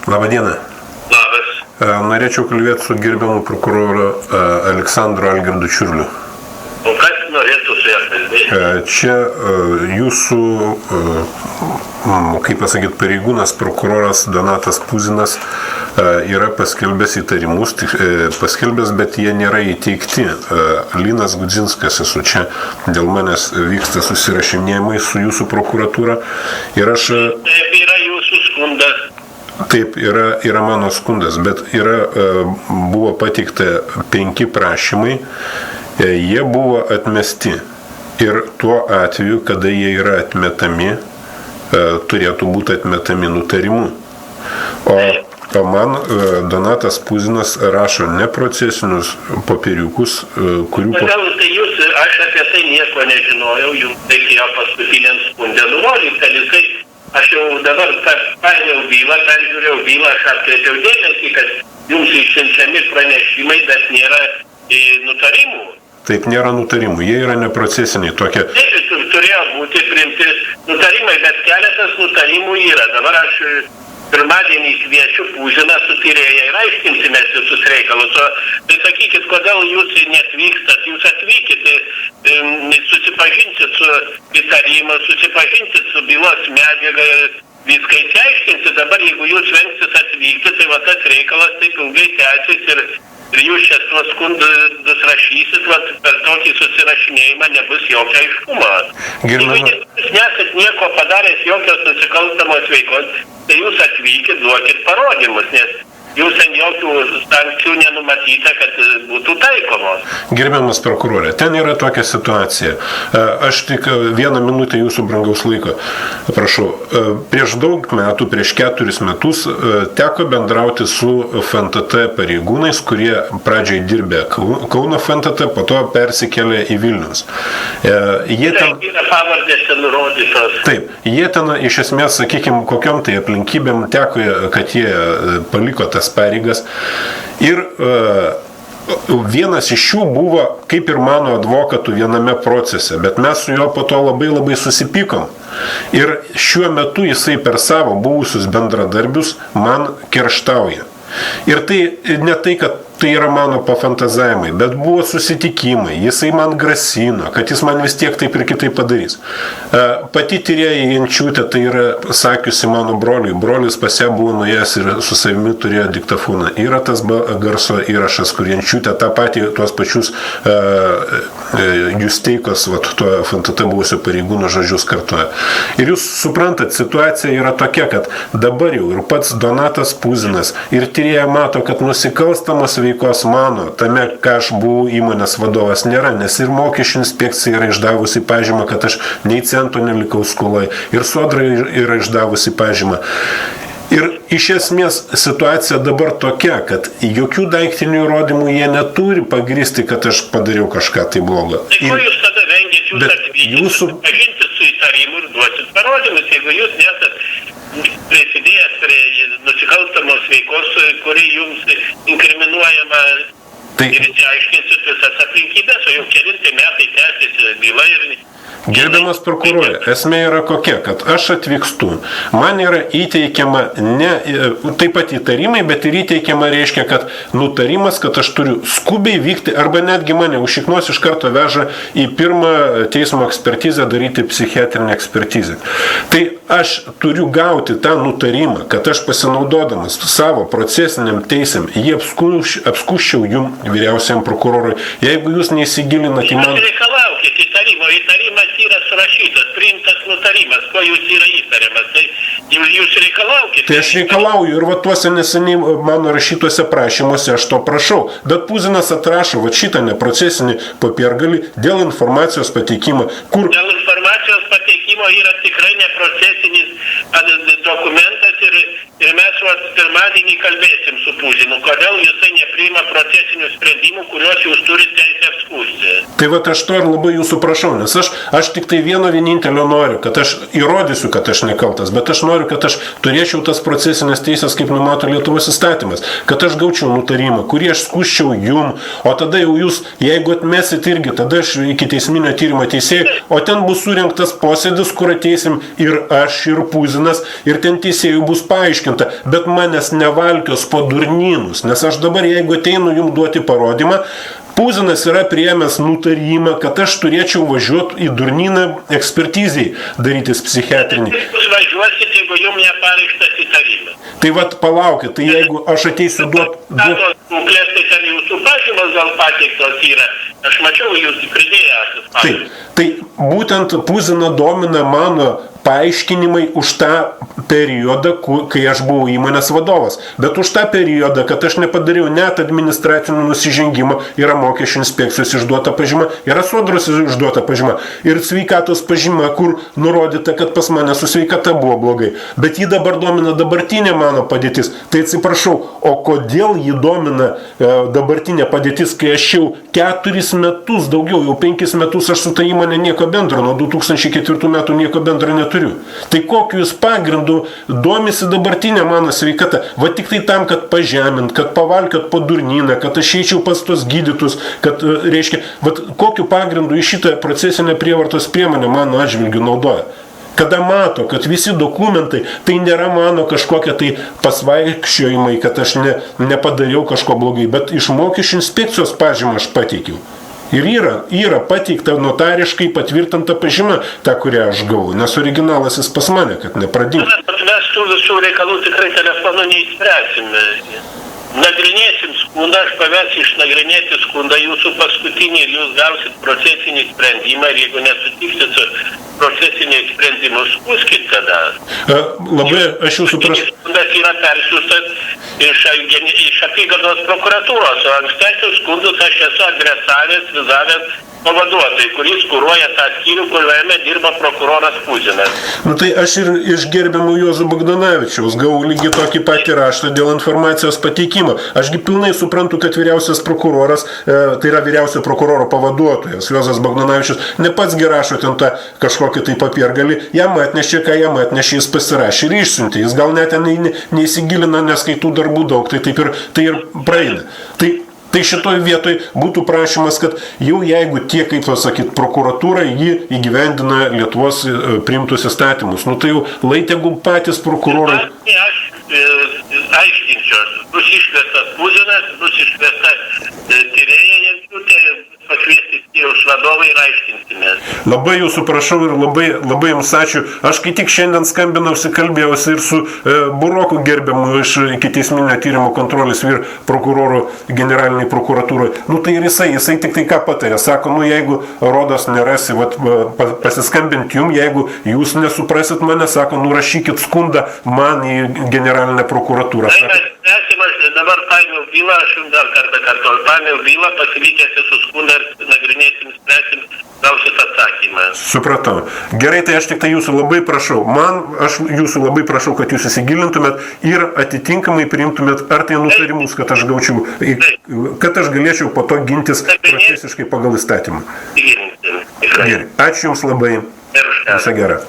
Labadiena. Labas. Norėčiau kalbėti su gerbiamu prokuroru Aleksandru Algirdu Čiurliu. O kas norėtų su ją kalbėti? Čia jūsų, kaip pasakyti, pareigūnas prokuroras Donatas Puzinas yra paskelbęs įtarimus, bet jie nėra įteikti. Linas Gudzinskas esu čia, dėl manęs vyksta susirašinėjimai su jūsų prokuratūra. Ir aš... Taip, yra jūsų skundas. Taip, yra mano skundas, bet buvo pateikta 5 prašymai, jie buvo atmesti. Ir tuo atveju, kada jie yra atmetami, turėtų būti atmetami nutarimu. O man Donatas Puzinas rašo neprocesinius popieriukus, kurių... Kodėl tai jūs, aš apie tai nieko nežinojau, jums reikėjo paskutiniam skundė nurodyti, kad jisai... Aš jau dabar peržiūrėjau bylą, aš atkreipiau dėmesį, kad jums išsiunčiami pranešimai, bet nėra nutarimų. Taip, nėra nutarimų, jie yra neprocesiniai tokie. Taip, turėjo būti priimti nutarimai, bet keletas nutarimų yra. Dabar aš pirmadienį kviečiu Puziną su tyrėja ir aiškinsimės visus reikalus. Tai sakykit, kodėl jūs netvykstat, jūs atvykit, susipažinsit su įtarimu, susipažinsit su bylos medžiaga, viską išsiaiškinsit. Dabar jeigu jūs vengsit atvykti, tai va tas reikalas taip ilgai tęsis ir jūs čia tuos skundus rašysit, per tokį susirašinėjimą nebus jokio aiškumo. Jeigu jūs nesat nieko padaręs, jokios nusikalstamos veikos, tai jūs atvykit, duokit parodymus, nes jūs ant jokių sankcijų nenumatyta, kad būtų taikomos. Gerbiamas prokurorė, ten yra tokia situacija. Aš tik 1 minutę jūsų brangaus laiko. Prašau, prieš daug metų, prieš 4 metus teko bendrauti su FNTT pareigūnais, kurie pradžiai dirbė Kauno FNTT, po to persikėlė į Vilnius. Yra pavardės ten nurodytos. Taip, jie ten iš esmės, sakykime, kokiom tai aplinkybėm teko, kad jie paliko tas pareigas. Ir vienas iš jų buvo, kaip ir mano advokatų, viename procese, bet mes su juo po to labai susipykom. Ir šiuo metu jisai per savo buvusius bendradarbius man kerštauja. Ir tai ne tai, kad tai yra mano pafantazavimai, bet buvo susitikimai, jisai man grasino, kad jis man vis tiek taip ir kitaip padarys. Pati tyrėja Jančiūtė tai yra sakiusi mano broliui, brolis pas ją buvo nuėjęs ir su savimi turėjo diktafoną. Yra tas garso įrašas, kur Jančiūtė tą patį, tuos pačius Justeikos, tuo FNTT buvusio pareigūno žodžius kartoja. Ir jūs suprantat, situacija yra tokia, kad dabar jau ir pats Donatas Puzinas ir tyrėja mato, kad nusikalstamas veikos mano, tame, ką aš buvau įmonės vadovas, nėra, nes ir mokesčių inspekcija yra išdavusi pažymą, kad aš nei cento nelikau skolai, ir Sodra yra išdavusi pažymą. Ir iš esmės situacija dabar tokia, kad jokių daiktinių įrodymų jie neturi pagristi, kad aš padariau kažką tai blogo. Tai ko jūs tada vengėt, jūs atvykit, susipažinsit su įtarimu ir duosit parodymus, jeigu jūs nesat prisidėjęs prie nusikalstamos veikos, kuri jums inkriminuojama ir išsiaiškinsit visas aplinkybės, o jau kelinti metai tęsiasi byla ir... Gerbiamas prokurorė, esmė yra kokia, kad aš atvykstu, man yra įteikiama ne taip pat įtarimai, bet ir įteikiama reiškia, kad nutarimas, kad aš turiu skubiai vykti, arba netgi mane užšiknos iš karto veža į pirmą teismo ekspertizę daryti psichiatrinę ekspertizę. Tai aš turiu gauti tą nutarimą, kad aš pasinaudodamas savo procesiniam teisėm, jį apskūsčiau jum vyriausiam prokurorui. Jeigu jūs neįsigilinat į man... Jūs reikalaukit įtarimo, įtarimas yra surašytas, priimtas nutarimas, ko jūs yra įtariamas, tai jūs reikalaukit. Tai aš reikalauju ir va tuose neseniai mano rašytuose prašymuose aš to prašau, bet Puzinas atrašo va šitą neprocesinį papiergalį dėl informacijos pateikimo, kur... Dėl informacijos pateikimo yra tikrai neprocesinis dokumentas ir mes pirmadienį kalbėsim su Puzinu, kodėl jisai nepriima procesinių sprendimų, kuriuos jūs turite teisę apskųsti. Tai va aš to ir labai jūsų prašau, nes aš tik tai vieno vienintelio noriu, kad aš įrodysiu, kad aš nekaltas, bet aš noriu, kad aš turėčiau tas procesinės teisės, kaip numato Lietuvos įstatymas, kad aš gaučiau nutarimą, kurį aš skųsčiau jum, o tada jau jūs, jeigu atmesit irgi, tada aš iki teisminio tyrimo teisėjai, o ten bus surinktas posėdis, kur ateisim ir aš, ir Puzinas, ir ten teisėjų bus paaiškinta, bet manęs nevalkios po durnynus, nes aš dabar, jeigu ateinu jums duoti parodymą, Puzinas yra priėmęs nutarimą, kad aš turėčiau važiuoti į durnyną ekspertizijai, darytis psichiatrinį. Jūs važiuosit, jeigu jums nepareikštas įtarimas. Tai vat palaukit, tai jeigu aš ateisiu duoti... Būklės, tai ten jūsų pažymos gal pateiktos yra. Aš mačiau, jūs pridėję esate pažymos. Tai būtent Puziną domina mano paaiškinimai už tą periodą, kai aš buvau įmonės vadovas. Bet už tą periodą, kad aš nepadariau net administracinio nusižengimo, yra mokesčių inspekcijos išduota pažyma, yra sodros išduota pažyma ir sveikatos pažyma, kur nurodyta, kad pas mane su sveikata buvo blogai. Bet jį dabar domina dabartinė mano padėtis. Tai atsiprašau, o kodėl jį domina dabartinė padėtis, kai aš jau 4 metus, daugiau, jau 5 metus aš su ta įmonė nieko bendro, nuo 2004 metų nieko bendro neturiu. Tai kokiu jūs pagrindu domisi dabartinė mano sveikata? Va tik tai tam, kad pažemint, kad pavalkiot po durnyną, kad aš eičiau pas tos gydytus, kad, reiškia, va kokiu pagrindu į šitą procesinę prievartos priemonę mano atžvilgiu naudoja? Kada mato, kad visi dokumentai, tai nėra mano kažkokie tai pasvaikščiojimai, kad aš nepadariau kažko blogai, bet iš mokesčių inspekcijos pažymą aš pateikiau. Ir yra pateikta notariškai patvirtinta pažyma, ta, kurią aš gavau, nes originalas jis pas mane, kad nepradingtų. Mes tų visų reikalų tikrai telefonu neįspręsime. Nagrinėsim skundą, aš paversiu išnagrinėti skundą jūsų paskutinį ir jūs gausit procesinį sprendimą ir jeigu nesutiksit su procesiniai sprendimu, skųskit tada. Labai, aš jūsų prašau. Skundas yra persiųstas iš apygardos prokuratūros, o ankstesnius skundus aš esu adresavęs, vizavęs pavaduotojai, kuris kuruoja tą skyrių, kuriame dirba prokuroras Puzinas. Nu tai aš ir iš gerbiamų Juozo Bogdanavičiaus gavau lygiai tokį patį raštą dėl informacijos pateikimo. Ašgi pilnai suprantu, kad vyriausias prokuroras, tai yra vyriausio prokuroro pavaduotojas, Juozas Bogdanavičius, ne pats rašo ten tą kažkokį tai papiergalį, jam atnešė, ką jam atnešė, jis pasirašė ir išsiuntė. Jis gal net neįsigilina, nes kai tų darbų daug, tai taip ir praeina. Tai šitoj vietoj būtų prašymas, kad jau jeigu tie, kaip sakyt, prokuratūra jį įgyvendina Lietuvos priimtus įstatymus, nu tai jau tegu patys prokurorai. Aš aiškinčiau, bus iškviestas Puzinas, bus iškviesta tyrėja Jankutė, pakviesti skyriaus vadovai ir aiškinsimės. Labai jūsų prašau ir labai jums ačiū. Aš kai tik šiandien skambinausi, kalbėjausi ir su Buroku gerbiamu iš ikiteisminio tyrimo kontrolės vyr prokurorų generaliniai prokuratūrai. Nu tai ir jisai tik tai ką patarė. Sako, nu jeigu rodos nerasi, pasiskambint jum, jeigu jūs nesuprasit mane, sako, nurašykit skundą man į generalinę prokuratūrą. Aš dabar paėmiau bylą, aš jums dar kartą kartuoju, paėmiau bylą, pasilikęs su skundą ir nagrinėsim, spręsim, gausit atsakymą. Supratau. Gerai, tai aš tik tai jūsų labai prašau. Aš jūsų labai prašau, kad jūs įsigilintumėt ir atitinkamai priimtumėt ar tai nutarimus, kad aš gaučiau, kad aš galėčiau po to gintis procesiškai pagal įstatymą. Gerai. Ačiū jums labai. Visą gerą.